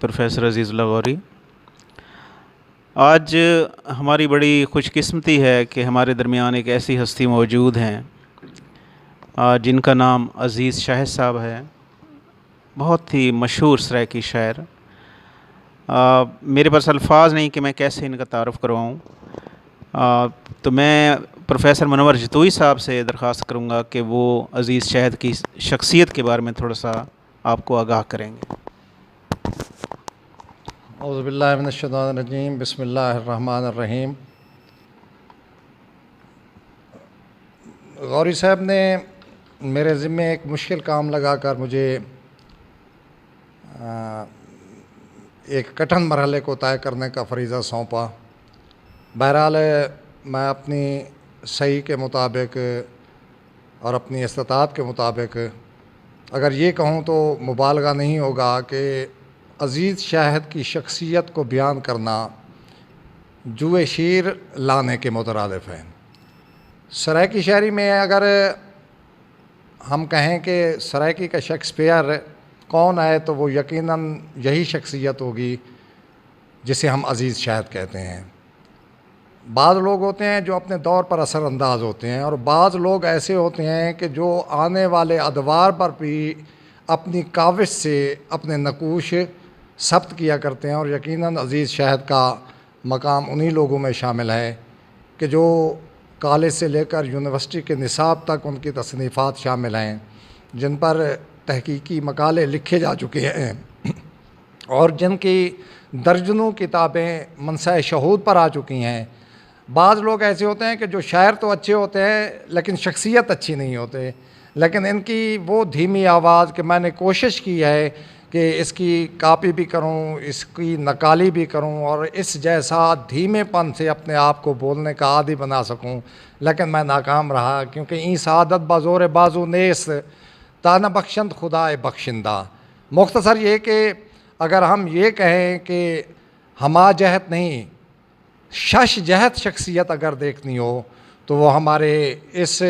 Professor अजीज़ गौरी। आज हमारी बड़ी खुशकिस्मती है कि हमारे दरमियान एक ऐसी हस्ती मौजूद हैं जिनका नाम अजीज शाहिद साहब है। बहुत ही मशहूर सराइकी शायर। मेरे पास अल्फाज नहीं कि मैं कैसे इनका तारुफ़ करवाऊँ। तो मैं प्रोफेसर मनवर जतोई साहब से दरख्वास्त करूँगा कि वो अजीज़ शाहिद की शख्सियत के बारे में थोड़ा सा आपको आगाह करेंगे। औज़ुबिल्लाहि मिनश्शैतानिर्रजीम, बिस्मिल्लाहिर्रहमानिर्रहीम। गौरी साहब ने मेरे ज़िम्मे एक मुश्किल काम लगाकर मुझे एक कठिन मरहले को तय करने का फ़रीज़ा सौंपा। बहरहाल मैं अपनी सही के मुताबिक और अपनी इस्तिताअत के मुताबिक अगर ये कहूँ तो मुबालगा नहीं होगा कि अज़ीज़ शाहिद की शख्सियत को बयान करना जुए शीर लाने के मुतरादिफ़ है। सराइकी शायरी में अगर हम कहें कि सराइकी का शेक्सपियर कौन है तो वो यकीनन यही शख्सियत होगी जिसे हम अज़ीज़ शाहिद कहते हैं। बाज़ लोग होते हैं जो अपने दौर पर असरअंदाज होते हैं और बाज़ लोग ऐसे होते हैं कि जो आने वाले अदवार पर भी अपनी काविश से अपने नकूश सब्त किया करते हैं। और यकीनन अज़ीज़ शाहिद का मकाम उन्हीं लोगों में शामिल है कि जो कॉलेज से लेकर यूनिवर्सिटी के निसाब तक उनकी तसनीफ़ात शामिल हैं, जिन पर तहकीकी मकाले लिखे जा चुके हैं और जिनकी दर्जनों किताबें मनसाए शहूद पर आ चुकी हैं। बाज़ लोग ऐसे होते हैं कि जो शायर तो अच्छे होते हैं लेकिन शख्सियत अच्छी नहीं होते, लेकिन इनकी वो धीमी आवाज़ कि मैंने कोशिश की है कि इसकी कापी भी करूं, इसकी नकाली भी करूं और इस जैसा धीमेपन से अपने आप को बोलने का आदी बना सकूं, लेकिन मैं नाकाम रहा। क्योंकि ई सादत बाज़ोर बाजू नेस ताना बख्शंद खुदाए बख्शिंदा। मुख्तसर ये कि अगर हम ये कहें कि हमा जहत नहीं शश जहत शख्सियत अगर देखनी हो तो वो हमारे इस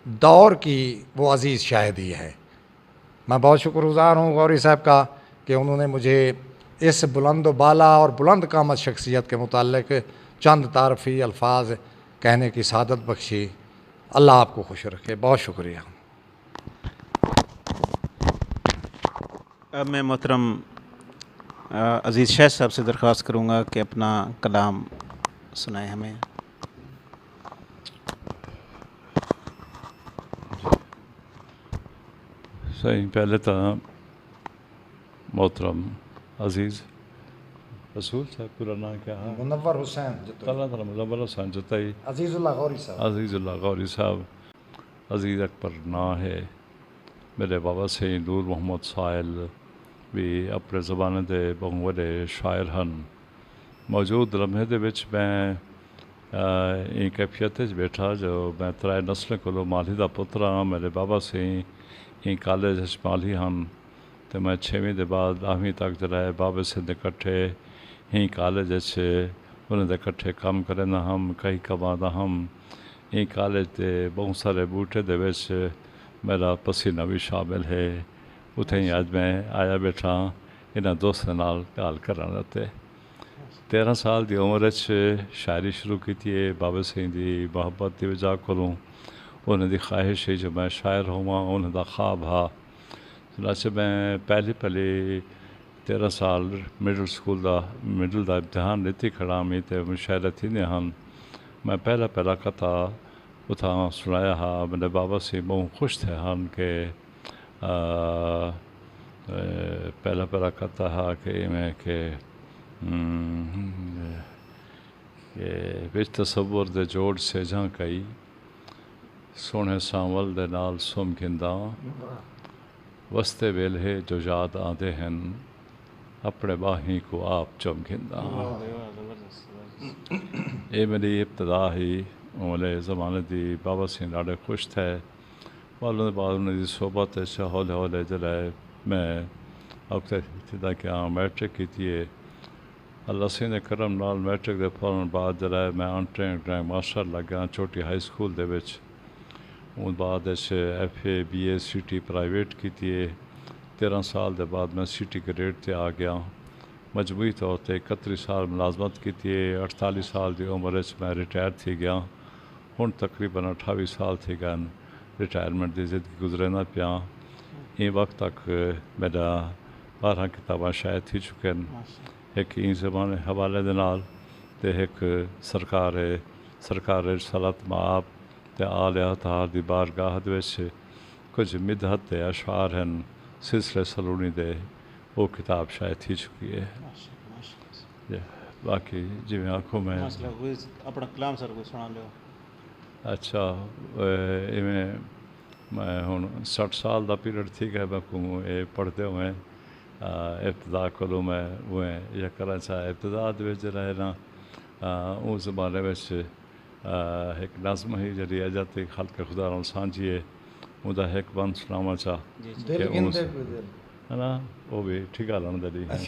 दौर की वो अज़ीज़ शाहिद ही है। मैं बहुत शुक्रगुज़ार हूँ गौरी साहब का कि उन्होंने मुझे इस बुलंद बाला और बुलंद कामत शख्सियत के मुताल्लिक़ चंद तारफ़ी अल्फाज कहने की सादत बख्शी। अल्लाह आपको खुश रखे। बहुत शुक्रिया। अब मैं मोहतरम अजीज़ शाहिद साहब से दरख्वास्त करूँगा कि अपना कलाम सुनाए हमें। सही पहले तो मोहतरम अजीज़ रसूल साहब पूरा नाम क्या है? मुनव्वर हुसैन मुनव्वर हुसैन जतई अजीज़ुल्लाह गौरी साहब। अजीज़ुल्लाह गौरी साहब अजीज़ अकबर ना है। मेरे बाबा से नूर मोहम्मद साहिल भी अपने ज़माने के बहुत बड़े शायर हैं। मौजूद लम्हे दे विच मैं एक कैफियत बैठा जो मैं त्रै नस्लें को माली का पुत्र हाँ। मेरे बाबा से ही कॉलेज माली हैं तो मैं 6वीं के बाद 10वीं तक जो बाबे से इकट्ठे ही कॉलेज उन्हें इकट्ठे काम करना हम कई कमाना हम ही कॉलेज के बहुत सारे बूटे दे विच मेरा पसीना भी शामिल है। उथे ही अज मैं आया बैठा इन्होंने दोस्तों नाल गल करन लते। 13 साल की उम्र शायरी शुरू की है। बाबा सिंह की मोहब्बत की वजह को उन्होंने ख्वाहिश है जो मैं शायर होवां, उन्होंने ख्वाब हा। चनाचे मैं पहली 13 साल मिडल स्कूल का इम्तिहान लीती खड़ा मी तो मुशायरा थींदे हैं। मैं पहला कथा उथा सुनाया हा। मेरे बाबा सिंह बहुत खुश थे हैं कि पहला कथा हा कि मैं के विच तसव्वुर दे जोड़ सेजा कई सोने सांवल दे नाल सुम गिंदा वस्ते वेले जो याद आते हैं अपने बाही को आप चुम गिंदा। ये मेरी इब्तदा ही उमले ज़माने की बाबा सिंह ॾाढे खुश थे। वालों के बाद उन्होंने सोबत हौले हौले जलाए मैं अगते जिदा कि हाँ मैट्रिक की थी। अल्लाह सिंह ने करम नाल मैट्रिक के फौरन बाद जलाए मैं अंट्रेंग ड्राइंग मास्टर लग गया छोटी हाई स्कूल दे विच। उन बाद FA BA CT प्राइवेट की थी। 13 साल के बाद मैं CT ग्रेड से आ गया मजमूई तौर पर 31 साल मुलाजमत की थी। 48 साल की उम्र मैं रिटायर थी गया। हुण तकरीबन 28 साल थी गए रिटायरमेंट की ज़िंदगी गुजरना पिया। इन वक्त तक मेरा 12 किताबां शायद थी चुके हैं। एक ई ज़बान हवाले दे नाल ते एक सरकार सलात माब ते आलिया तार दी बारगाह दे विच कुछ मिदहत ते अशार हैं सिलसिले सलूनी दे वो किताब शायद थी चुकी है। बाकी जिवें आखो मैं अपना कलाम सर को सुना लो। अच्छा इवें मैं हुण 60 साल का पीरियड थी गया मैं को ये पढ़ते हुए इब्तदा करो मैं वो यह करना चाहे इब्तदा रहे ना उस ज़माने में एक नज़म ही जी अजाती खल के खुदा सांझी है उदा एक बंद सुनावा चाह है ना वो भी ठीक गल दरी है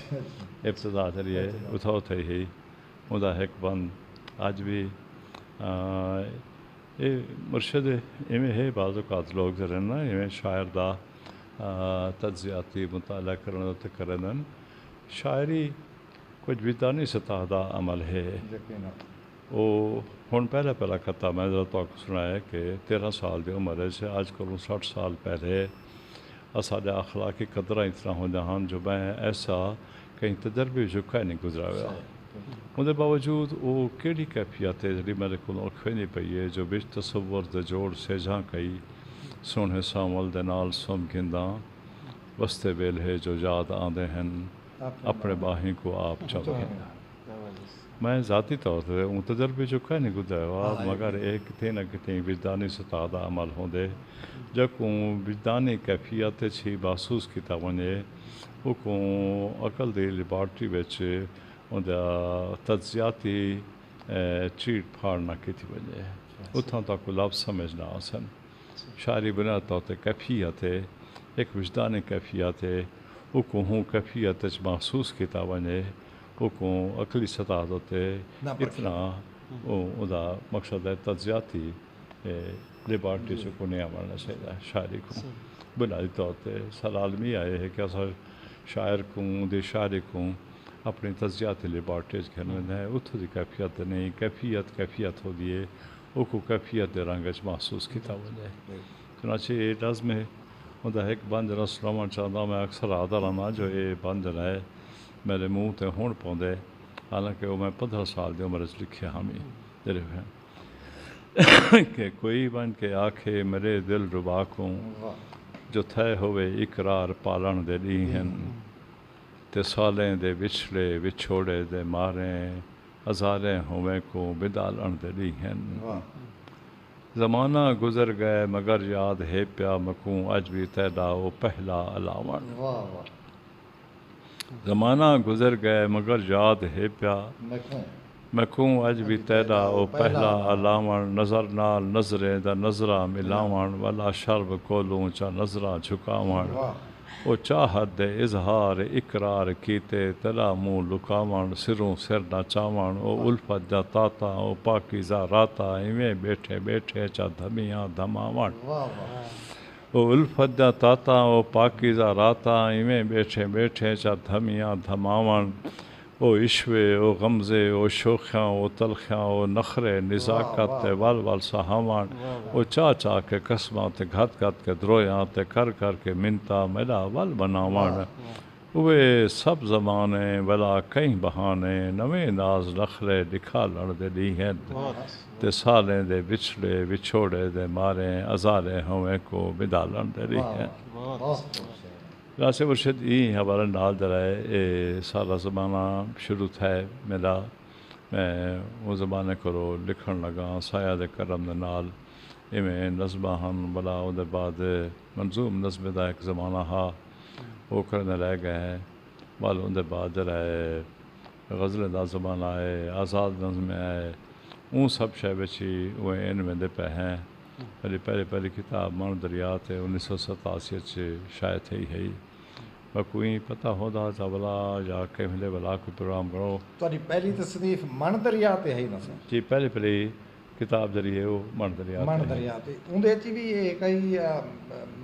इब्तदा जी है उथा उथे ही उदा एक बंद अज भी ये मुर्शद इवें है बाज़ औकात लोग जरे ना इवें शायर का तज्जियाती मुताला करन शायरी कुछ विदानी सतह का अमल है। वो हुण पहला खत्ता मैं जरा तो सुनाया कि 13 साल की उम्र से अज को 60 साल पहले साढ़े अखलाकी कदर इतना होंगे हैं जो मैं ऐसा कहीं तजर्बे चुका नहीं गुजरा हुआ। उनके बावजूद वो केड़ी कैफियत है जी मेरे को अखे नहीं पई है जो बिच तस्वुर दे जोड़ सेझा कई सोने सामल दे नाल सुम गिंदा वस्ते वेल है जो याद आंदे हैं अपने बाही को आप चलते। मैं ज़ाती तौर पर उन तजर्बे चुका नहीं गुजरा हुआ मगर एक कितें न कितें विजदानी सतह का अमल होंदे जको विजदानी कैफियत छी महसूस किया वने वो अकल दी लेबॉर्ट्री विच उनका तज्जियाती चीट फाड़ ना की वजे उतों तक लफ्ज़ समझ ना आसन। शायरी बुनियाद तौर पर कैफियत है एक विजदानी कैफियत है वो हूँ कैफियत महसूस किया वने वो अकली सतह होते इतना उदा मकसद है तज्जियाती लेबॉर्ट्री से को नहीं आना चाहिए। शायरी को बुनियादी तौर पर सलालमी आए है कि असा शायर को दे शायरी को अपनी तज्जियाती लेबॉर्ट्रीज कहने है उतो की कैफियत नहीं कैफियत हो दी है वो कैफियत रंग महसूस किया वजे। चुनाचे ये नज़्म है उनका एक बंद जरा सुनावना चाहता मैं अक्सर आदा रहना जो ये बंद है मेरे मुँह ते हुण पौंदे हालांकि वो मैं 15 साल की उम्र लिखे हामी जरे हैं कि कोई बन के आखे मेरे दिल रुबा को जो थे होवे इकरार पालन दे दी हैं ते सालें दे विछड़े विछोड़े दे मारे हज़ारे होवे को बिदालन दे दी हैं। ज़माना गुजर गए मगर याद है प्या मकूं अज भी तैदा वो पहला अलावण। ज़माना गुजर गए मगर याद है प्या मकूं अज भी तैदा वो पहला अलावण नज़र नाल नज़रें दा नज़रा मिलावण वाला शर्ब कोलूं चा नज़रा झुकावण वो चाहत दे इजहार इकरार कीते तला मुँह लुकावण सिरों सिर नचावण वो उल्फत जा ताता वो पाकीज़ा राता इवें बैठे बैठे चा धमियाँ धमावण वो उल्फत जा ताता वो पाकीज़ा राता इवें बैठे बैठे चा धमियाँ धमावण वो इश्वे वो गमज़े वो शोखियाँ वो तलखियाँ वो नखरे निज़ाकत वल वल सहावण वो चा के कसमां ते घत के द्रोयां ते कर के मिनता मेरा वल बनावण वे सब ज़माने भला कई बहाने नवे नाज नखरे दिखा लड़ दे दी हैं ते सालें दे बिछड़े विछोड़े दे मारे अज़ारे हमें को बिदालन दे दी हैं। रासे मुर्शिद ई हमारा नाल दराए ये सारा ज़माना शुरू था मेरा मैं वो ज़माने करो लिखण लगा साया दे करम दे नाल इवें नज़मां हन भला उहदे बाद मंजूम नज़्म दा एक ज़माना हा वो करने रह गए वाल उहदे बाद जराए गज़ल दा ज़माना है आज़ाद नज़्म है उन सब शय बची उहे इन वेंदे पे हैं। मेरी पहली किताब मन दरिया थे 1987 शायद थी है कोई पता होता चावला या के मिले भला कोई प्रोग्राम करो तो पहली तसनीफ मन दरिया ते है ना जी पहली किताब जरिए वो मन दरिया ते उंदे च भी कई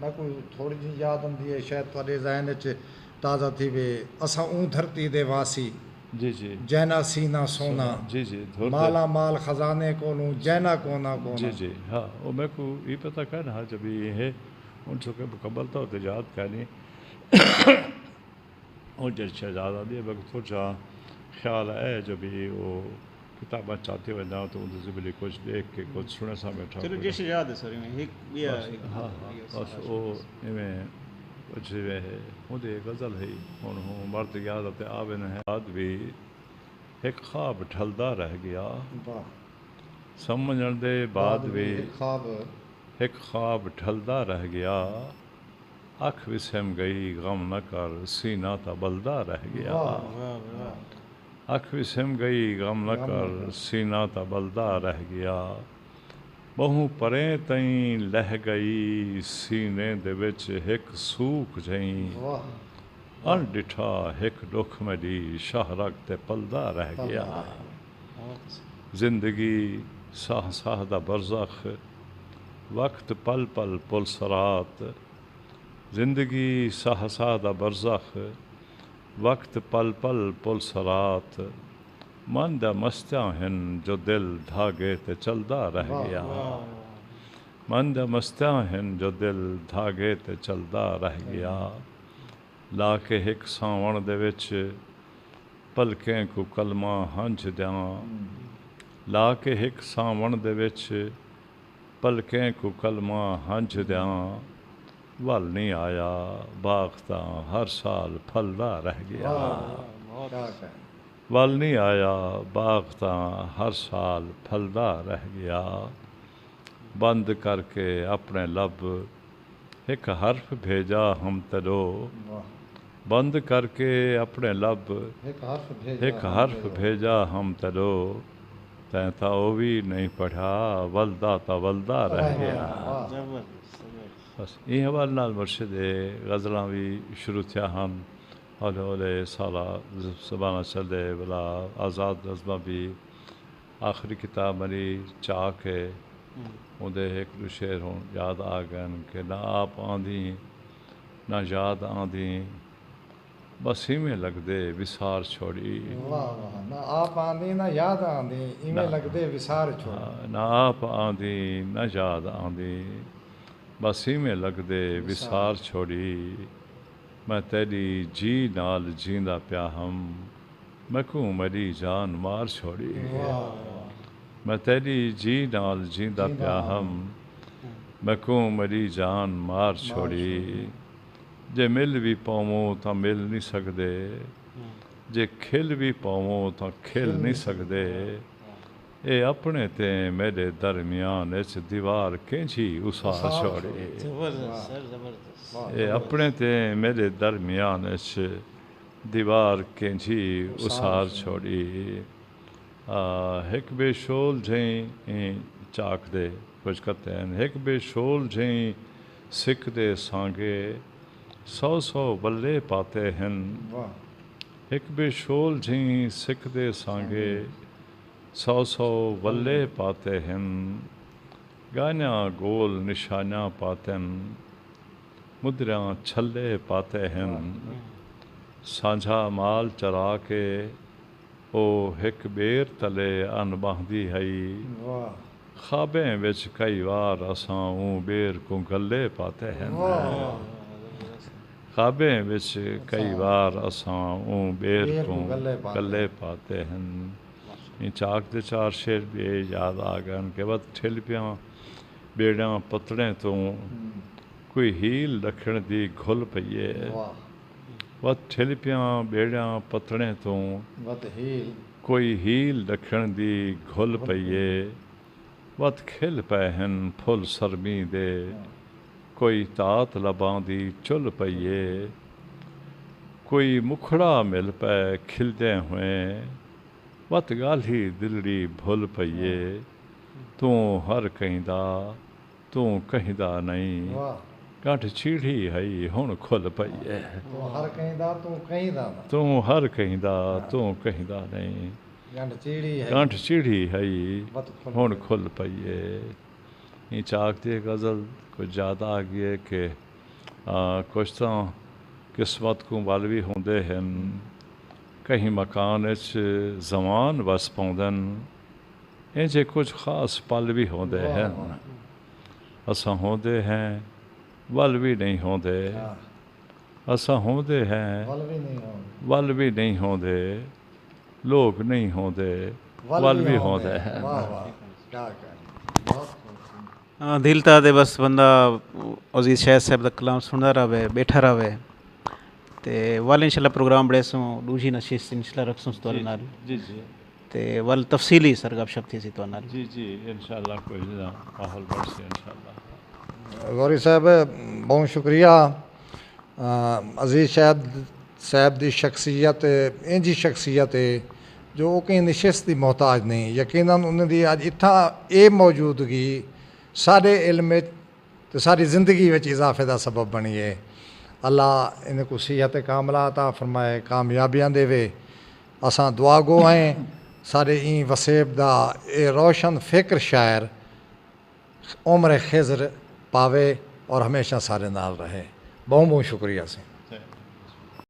मैं कोई थोड़ी जी याद आती है शायद थोड़े जहन च ताज़ा थी वे असां ऊं धरती दे वासी जी जी जैना सीना सोना जी जी माला माल खजाने कोनू जैना कोना जी कोना जी हाँ वो मेरे को ये पता कहना है जब ये है उन सबके मुकम्मल तौर पर याद कहनी और जब शहजादा दिए मेरे को थोड़ा ख्याल है जब ये वो किताबें चाहते हुए ना तो उनसे भी कुछ देख के कुछ सुने सा बैठा चलो जैसे याद है सर में एक भी हाँ हाँ बस वो इवें कुछ वे है मुझे गज़ल है हूँ हूँ मर्द याद आते आवे न है बाद भी एक ख्वाब ढलदा रह गया वाह समझण दे बाद भी ख्वाब एक ख्वाब ढलदा रह गया अख विसम गई गम न कर सीना तबलदा रह गया अख विसम गई गम न कर सीना तबलदा रह गया बहु परे तई लह गई सीने दे विच हिक सूख जई वाह अणडिठा हिक दुख मेरी शाहरक ते पलदा रह गया जिंदगी साह साह दा बरज़ख वक्त पल पल पुल सरात जिंदगी साह साह दा बरज़ख वक्त पल पल पुल सरात मन दा मस्तियां हिन जो दिल धागे ते चलदा रह गया मन दा मस्तियां हिन जो दिल धागे ते चलदा रह गया ला के हिक सावण दे विच पलकें को कलमा हंझ दियां ला के हिक सावण दे विच पलकें को कलमा हंझ दियां वल नहीं आया बाग तां हर साल फलदा रह गया वल नहीं आया बाग तां हर साल फलदा रह गया बंद करके अपने लब एक हर्फ भेजा हम तरो बंद करके अपने लब एक हर्फ भेजा हम तरो तैं ता वो भी नहीं पढ़ा वलदा ता वलदा रह गया बस ये हवाले नाल मुर्शिद गज़लां भी शुरू थिया हन हौले हौले सारा ज़बाना चले भला आज़ाद नज़्मा भी आखिरी किताब मेरी चाक है उहदे एक दो शेर हों याद आ गए कि ना आप आंदी ना याद आंदी बस इवें लगदे विसार छोड़ी वाह वाह ना आप आंदी ना याद आंदी इवें लगदे विसार छोड़ी ना आप आंदी ना याद आंदी बस इवें लगदे विसार छोड़ी मैं तेरी जी नाल जींदा पिया हम मैकू मेरी जान मार छोड़ी मैं तेरी जी नाल जींदा पिया हम मैकू मेरी जान मार छोड़ी जे मिल भी पावों तां मिल नहीं सकदे जे खिल भी पावों तां खिल नहीं सकदे ए अपने ते मेरे दरमियान इच दीवार कैंची उसार छोड़ी ए अपने ते मेरे दरमियान इच दीवार कैंची उसार छोड़ी हिक बेशोल झई चाक दे कुछ कहते हैं हिक बेशोल झई सिख दे सांगे सौ सौ बल्ले पाते हैं हिक बेशोल झई सिख दे सांगे सौ सौ बल्ले पाते हैं गाना गोल निशाना पातन मुद्रा छल्ले पाते हैं सांझा माल चरा के ओ हिक बेर तले अन बहदी हई ख्वाबें विच कई बार असां ऊं बेर को गले पाते हैं ख्वाबें विच कई बार असां ऊं बेर को गले पाते हैं इन चाक दे चार शेर भी याद आ गए कि वत ठिल पिया बेड़ा पतड़े तो कोई हील रखण दी घुल पईए वत ठिल पिया बेड़ा पतड़े तो कोई हील रखण दी घुल पईए वत खिल पै हन फुल सरमी दे कोई तात लबां दी चुल पईए कोई मुखड़ा मिल पै खिलदे हुए वत गाली दिलड़ी भुल पईए तू हर कहिंदा तू कहिंदा नहीं गांठ छीड़ी हई हुण खुल पईए तू हर कहिंदा तू हर कहिंदा तू कहिंदा नहीं गांठ चीड़ी हई हुण खुल पईए चाक दी गज़ल कुछ ज़्यादा आ गई है कि कुछ तो किस्मत को वल भी होंदे हैं कहीं मकान जमान वस पाउंदन इंजे कुछ खास पल भी होंदे हैं असां होंदे हैं वल भी नहीं होंदे असां होंदे हैं वल भी नहीं होंदे लोग नहीं होंदे वल भी होंदे हैं दिल ता दे बस बंदा अजीज शाहिद साहब दा कलाम सुनदा रहे बैठा रहे ते वल इंशाल्लाह प्रोग्राम बड़े सो दूजी नशिश इंशाल्लाह रखसूं तो नाल जी जी ते वल तफसीली सरगप शक्ति सी तो नाल जी जी इंशाल्लाह कोई माहौल बढ़से इंशाल्लाह गौरी साहब बहुत शुक्रिया अजीज शाहिद साहब दी शख्सियत इंजी शख्सियत है जो कहीं निशिस्त की मोहताज नहीं यकीनन उन्होंने अज इत्था ये मौजूदगी सारे इल्म तो सारी ज़िंदगी में इजाफे का सबब बनी है अल्लाह इन को सेहत कामला अता फरमाए कामयाबियां देवे असां दुआ गो हैं सारे ई वसेब दा ए रोशन फ़िक्र शायर उम्र खिज़र पावे और हमेशा सारे नाल रहे बहुत बहुत शुक्रिया से।